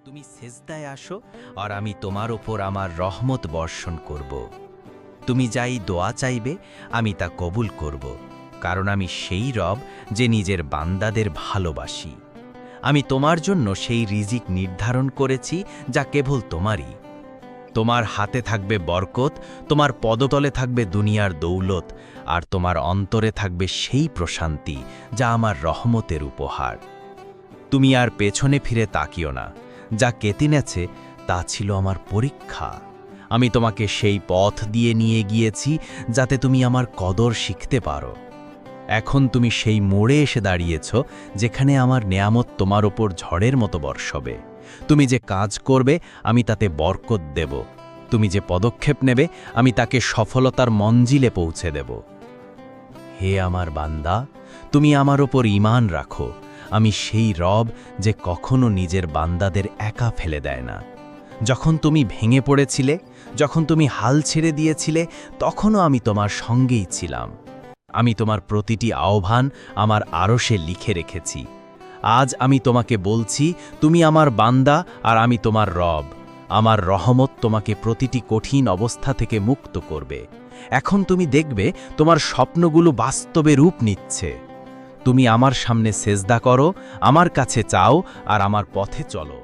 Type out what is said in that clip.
তুমি সেজদায় আসো আর আমি তোমার ওপর আমার রহমত বর্ষণ করব। তুমি যাই দোয়া চাইবে আমি তা কবুল করব, কারণ আমি সেই রব যে নিজের বান্দাদের ভালোবাসি। আমি তোমার জন্য সেই রিজিক নির্ধারণ করেছি যা কেবল তোমারই। তোমার হাতে থাকবে বরকত, তোমার পদতলে থাকবে দুনিয়ার দৌলত, আর তোমার অন্তরে থাকবে সেই প্রশান্তি যা আমার রহমতের উপহার। তুমি আর পেছনে ফিরে তাকিও না, যা কেতিনেছে তা ছিল আমার পরীক্ষা। আমি তোমাকে সেই পথ দিয়ে নিয়ে গিয়েছি যাতে তুমি আমার কদর শিখতে পারো। এখন তুমি সেই মোড়ে এসে দাঁড়িয়েছ যেখানে আমার নেয়ামত তোমার ওপর ঝড়ের মতো বর্ষবে। তুমি যে কাজ করবে আমি তাতে বরকত দেব, তুমি যে পদক্ষেপ নেবে আমি তাকে সফলতার মঞ্জিলে পৌঁছে দেব। হে আমার বান্দা, তুমি আমার ওপর ঈমান রাখো। আমি সেই রব যে কখনো নিজের বান্দাদের একা ফেলে দেয় না। যখন তুমি ভেঙে পড়েছিলে, যখন তুমি হাল ছেড়ে দিয়েছিলে, তখনও আমি তোমার সঙ্গেই ছিলাম। আমি তোমার প্রতিটি আহ্বান আমার আরশে লিখে রেখেছি। আজ আমি তোমাকে বলছি, তুমি আমার বান্দা আর আমি তোমার রব। আমার রহমত তোমাকে প্রতিটি কঠিন অবস্থা থেকে মুক্ত করবে। এখন তুমি দেখবে তোমার স্বপ্নগুলো বাস্তবে রূপ নিচ্ছে। তুমি আমার সামনে সেজদা করো, আমার কাছে চাও আর আমার পথে চলো।